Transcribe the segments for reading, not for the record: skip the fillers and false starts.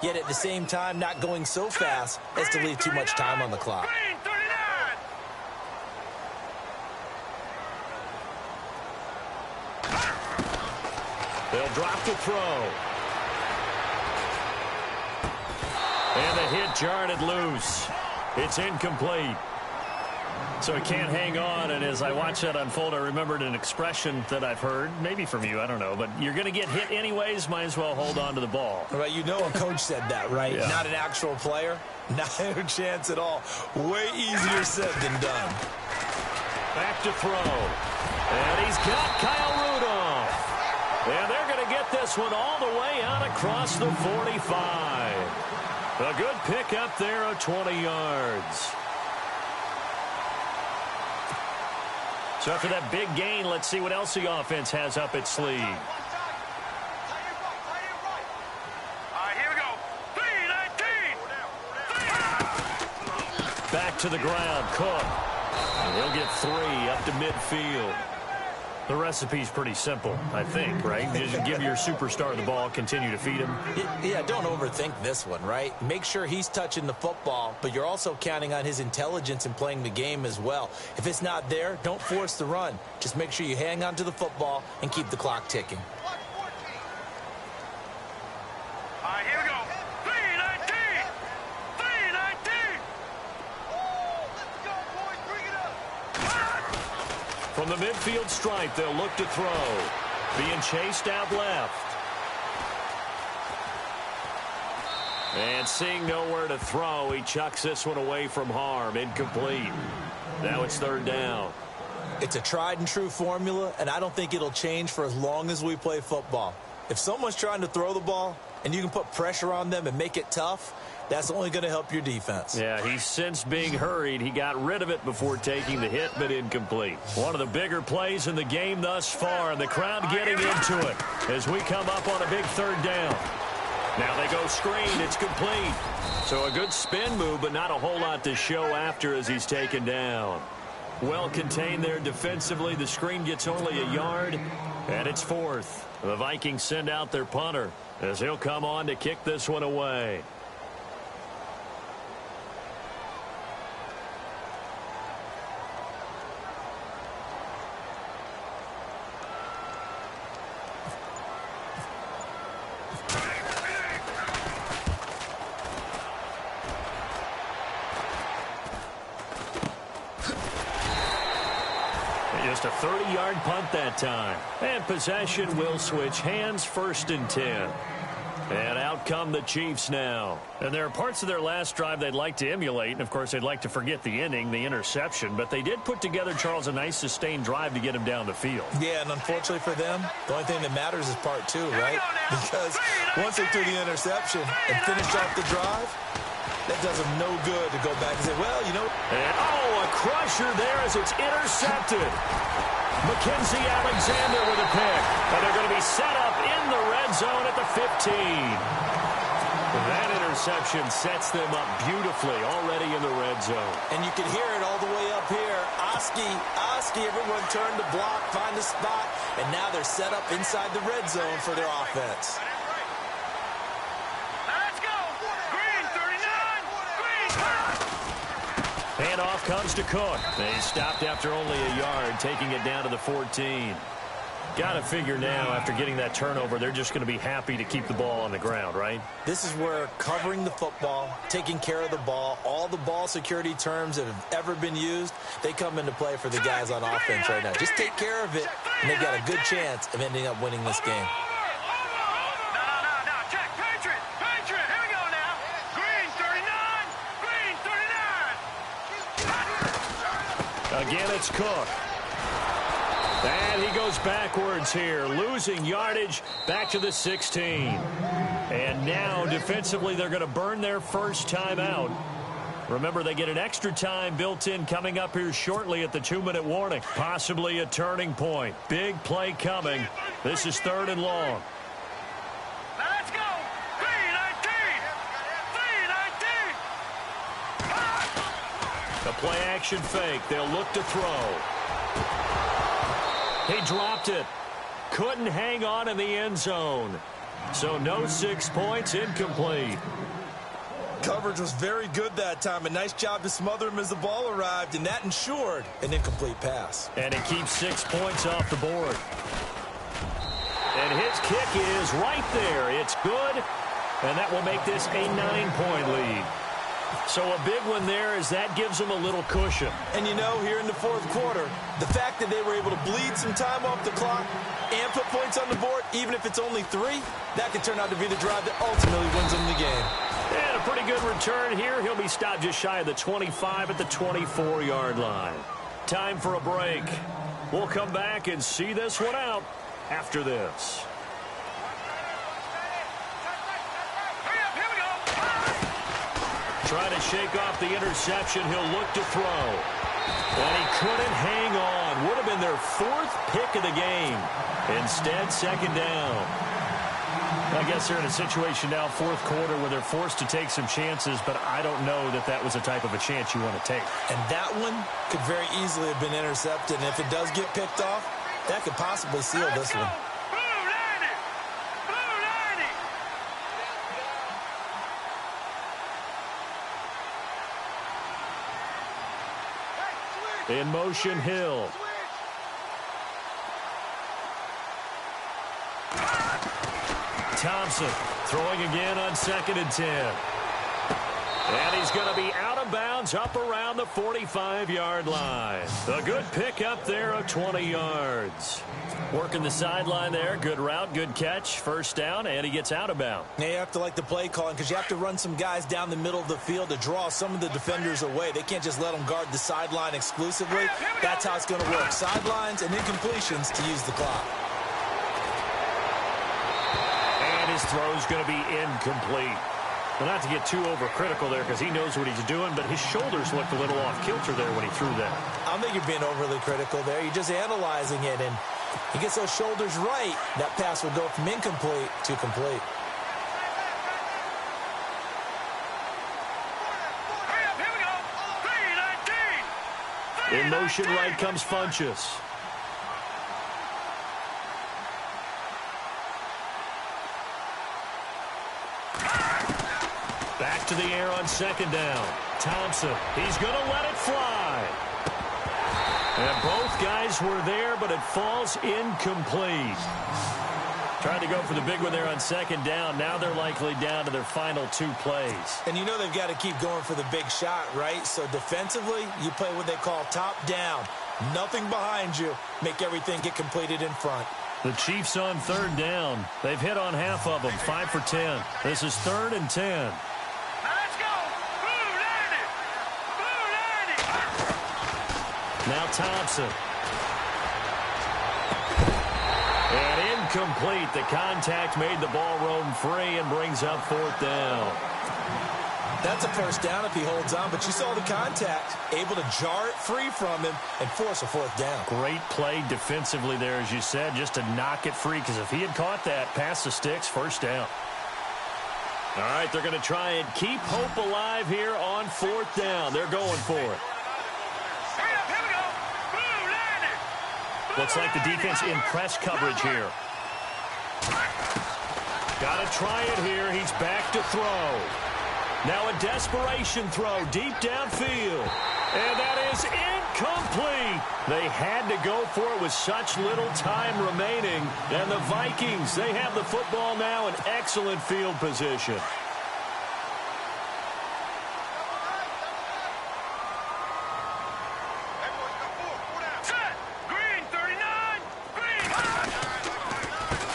yet at the same time not going so fast as to leave too much time on the clock. They'll drop the throw. And the hit jarred it loose. It's incomplete. So he can't hang on, and as I watch that unfold, I remembered an expression that I've heard, maybe from you, I don't know, but you're going to get hit anyways, might as well hold on to the ball. Right, you know a coach said that, right? Yeah. Not an actual player. Not a chance at all. Way easier said than done. Back to throw. And he's got Kyle Rudolph. And they're going to get this one all the way out across the 45. A good pick up there of 20 yards. So after that big gain, let's see what else the offense has up its sleeve. Here we go. 3-19. Back to the ground, Cook. And he'll get 3 up to midfield. The recipe's pretty simple, I think, right? Just give your superstar the ball, continue to feed him. Yeah, don't overthink this one, right? Make sure he's touching the football, but you're also counting on his intelligence in playing the game as well. If it's not there, don't force the run. Just make sure you hang on to the football and keep the clock ticking. Here we go. 3-19. 3-19. Let's go, boys. Bring it up. From the midfield stripe, they'll look to throw. Being chased out left. And seeing nowhere to throw, he chucks this one away from harm. Incomplete. Now it's 3rd down. It's a tried and true formula, and I don't think it'll change for as long as we play football. If someone's trying to throw the ball and you can put pressure on them and make it tough, that's only going to help your defense. Yeah, he's since being hurried. He got rid of it before taking the hit, but incomplete. One of the bigger plays in the game thus far, and the crowd getting into it as we come up on a big 3rd down. Now they go screen. It's complete. So a good spin move, but not a whole lot to show after as he's taken down. Well contained there defensively. The screen gets only a yard, and it's 4th. The Vikings send out their punter as he'll come on to kick this one away. Just a 30-yard punt that time. And possession will switch hands, 1st and 10. And out come the Chiefs now. And there are parts of their last drive they'd like to emulate. And, of course, they'd like to forget the ending, the interception. But they did put together, Charles, a nice sustained drive to get him down the field. Yeah, and unfortunately for them, the only thing that matters is part 2, right? Because once they threw the interception and finished off the drive, that does them no good to go back and say, well, you know. And, a crusher there as it's intercepted. Mackenzie Alexander with a pick. And they're going to be set up in the red zone at the 15. That interception sets them up beautifully already in the red zone. And you can hear it all the way up here. Oski, everyone turned to block, find a spot, and now they're set up inside the red zone for their offense. Handoff comes to Cook. They stopped after only a yard, taking it down to the 14. Got to figure now, after getting that turnover, they're just going to be happy to keep the ball on the ground, right? This is where covering the football, taking care of the ball, all the ball security terms that have ever been used, they come into play for the guys on offense right now. Just take care of it, and they've got a good chance of ending up winning this game. Again, it's Cook. And he goes backwards here, losing yardage back to the 16. And now, defensively, they're going to burn their first time out. Remember, they get an extra time built in coming up here shortly at the 2-minute warning. Possibly a turning point. Big play coming. This is 3rd and long. Let's go. 3-19. The play action fake. They'll look to throw. He dropped it. Couldn't hang on in the end zone. So no 6 points, incomplete. Coverage was very good that time. A nice job to smother him as the ball arrived, and that ensured an incomplete pass. And it keeps 6 points off the board. And his kick is right there. It's good, and that will make this a 9-point lead. So a big one there as that gives them a little cushion. And you know, here in the fourth quarter, the fact that they were able to bleed some time off the clock and put points on the board, even if it's only 3, that could turn out to be the drive that ultimately wins them the game. And a pretty good return here. He'll be stopped just shy of the 25 at the 24-yard line. Time for a break. We'll come back and see this one out after this. Trying to shake off the interception. He'll look to throw. And he couldn't hang on. Would have been their 4th pick of the game. Instead, 2nd down. I guess they're in a situation now, fourth quarter, where they're forced to take some chances, but I don't know that that was the type of a chance you want to take. And that one could very easily have been intercepted. And if it does get picked off, that could possibly seal this one. In motion, Hill. Thompson throwing again on 2nd and 10. And he's going to be out of bounds up around the 45-yard line. A good pickup there of 20 yards. Working the sideline there. Good route, good catch. First down, and he gets out of bounds. Now you have to like the play calling because you have to run some guys down the middle of the field to draw some of the defenders away. They can't just let them guard the sideline exclusively. That's how it's going to work. Sidelines and incompletions to use the clock. And his throw is going to be incomplete. Well, not to get too overcritical there because he knows what he's doing, but his shoulders looked a little off kilter there when he threw that. I don't think you're being overly critical there. You're just analyzing it, and he gets those shoulders right. That pass will go from incomplete to complete. In motion right comes Funchess. Back to the air on 2nd down. Thompson, he's going to let it fly. And both guys were there, but it falls incomplete. Trying to go for the big one there on 2nd down. Now they're likely down to their final 2 plays. And you know they've got to keep going for the big shot, right? So defensively, you play what they call top down. Nothing behind you. Make everything get completed in front. The Chiefs on 3rd down. They've hit on half of them, 5 for 10. This is 3rd and 10. Now Thompson. And incomplete. The contact made the ball roam free and brings up 4th down. That's a first down if he holds on, but you saw the contact. Able to jar it free from him and force a 4th down. Great play defensively there, as you said, just to knock it free, because if he had caught that, past the sticks, first down. All right, they're going to try and keep hope alive here on 4th down. They're going for it. Looks like the defense in press coverage here. Got to try it here. He's back to throw. Now a desperation throw deep downfield. And that is incomplete. They had to go for it with such little time remaining. And the Vikings, they have the football now in excellent field position.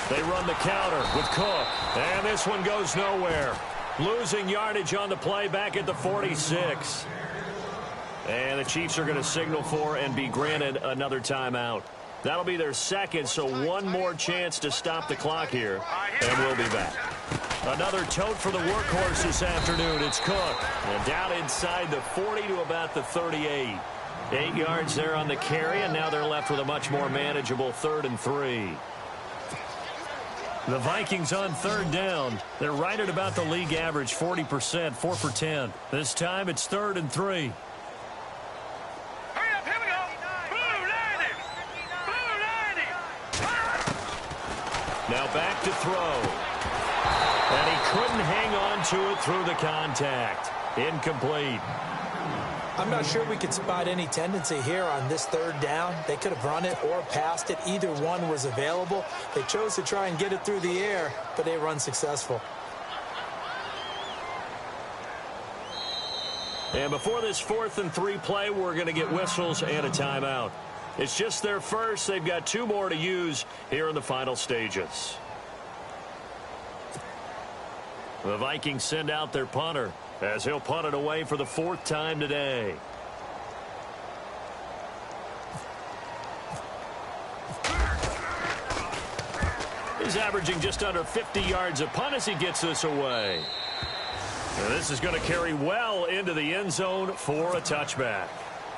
They run the counter with Cook. And this one goes nowhere. Losing yardage on the play back at the 46. And the Chiefs are going to signal for and be granted another timeout. That'll be their 2nd, so one more chance to stop the clock here. And we'll be back. Another tote for the workhorse this afternoon. It's Cook. And down inside the 40 to about the 38. 8 yards there on the carry, and now they're left with a much more manageable 3rd and 3. The Vikings on 3rd down. They're right at about the league average, 40%, 4 for 10. This time it's 3rd and 3. Hurry up, here we go. Blue 90. Blue 90. Now back to throw. And he couldn't hang on to it through the contact. Incomplete. I'm not sure we could spot any tendency here on this third down. They could have run it or passed it. Either one was available. They chose to try and get it through the air, but they were unsuccessful. And before this 4th and 3 play, we're going to get whistles and a timeout. It's just their first. They've got 2 more to use here in the final stages. The Vikings send out their punter as he'll punt it away for the 4th time today. He's averaging just under 50 yards a punt as he gets this away. And this is going to carry well into the end zone for a touchback.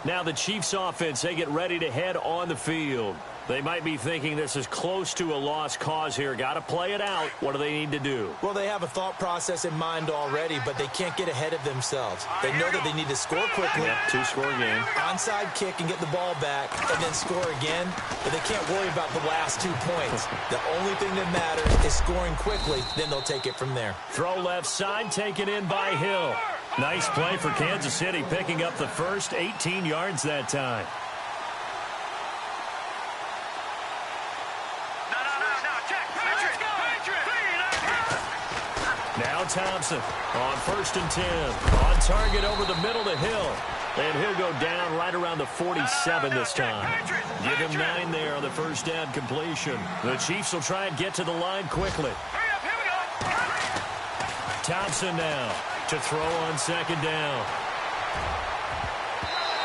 Now the Chiefs offense, they get ready to head on the field. They might be thinking this is close to a lost cause here. Got to play it out. What do they need to do? Well, they have a thought process in mind already, but they can't get ahead of themselves. They know that they need to score quickly. Yep, 2-score game. Onside kick and get the ball back and then score again. But they can't worry about the last 2 points. The only thing that matters is scoring quickly. Then they'll take it from there. Throw left side, taken in by Hill. Nice play for Kansas City, picking up the first 18 yards that time. Now Thompson on 1st and 10. On target over the middle to Hill. And he'll go down right around the 47 this time. Give him 9 there on the first down completion. The Chiefs will try and get to the line quickly. Thompson now to throw on 2nd down.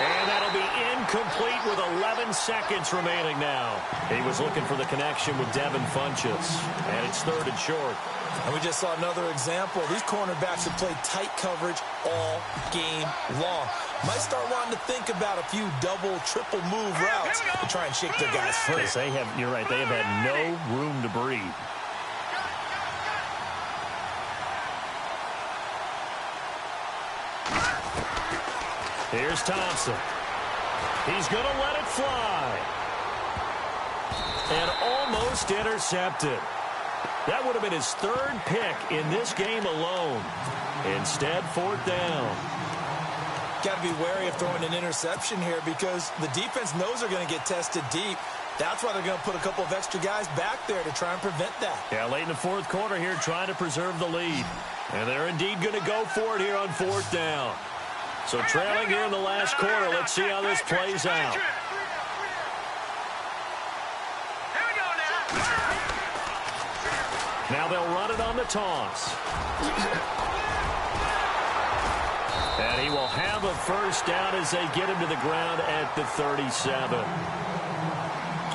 And that'll be incomplete with 11 seconds remaining now. He was looking for the connection with Devin Funchess. And it's 3rd and short. And we just saw another example. These cornerbacks have played tight coverage all game long. Might start wanting to think about a few double, triple move routes to try and shake their guys free. Yes, you're right, they have had no room to breathe. Here's Thompson. He's going to let it fly. And almost intercepted. That would have been his 3rd pick in this game alone. Instead, 4th down. Got to be wary of throwing an interception here because the defense knows they're going to get tested deep. That's why they're going to put a couple of extra guys back there to try and prevent that. Yeah, late in the 4th quarter here, trying to preserve the lead. And they're indeed going to go for it here on 4th down. So trailing here in the last quarter, let's see how this plays out. Now they'll run it on the toss. And he will have a first down as they get him to the ground at the 37.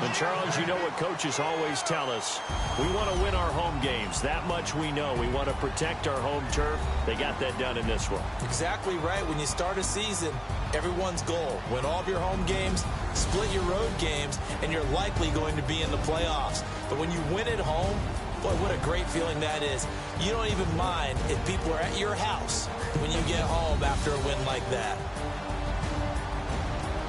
And, Charles, you know what coaches always tell us. We want to win our home games. That much we know. We want to protect our home turf. They got that done in this one. Exactly right. When you start a season, everyone's goal. Win all of your home games, split your road games, and you're likely going to be in the playoffs. But when you win at home, boy, what a great feeling that is. You don't even mind if people are at your house when you get home after a win like that.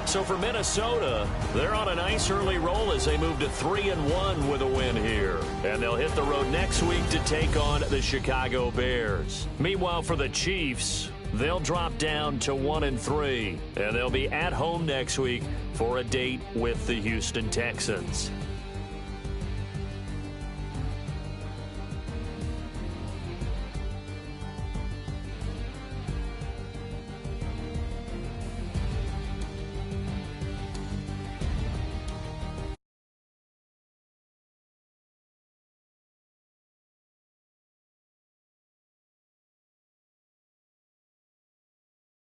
So for Minnesota, they're on a nice early roll as they move to 3-1 with a win here. And they'll hit the road next week to take on the Chicago Bears. Meanwhile, for the Chiefs, they'll drop down to 1-3. And they'll be at home next week for a date with the Houston Texans.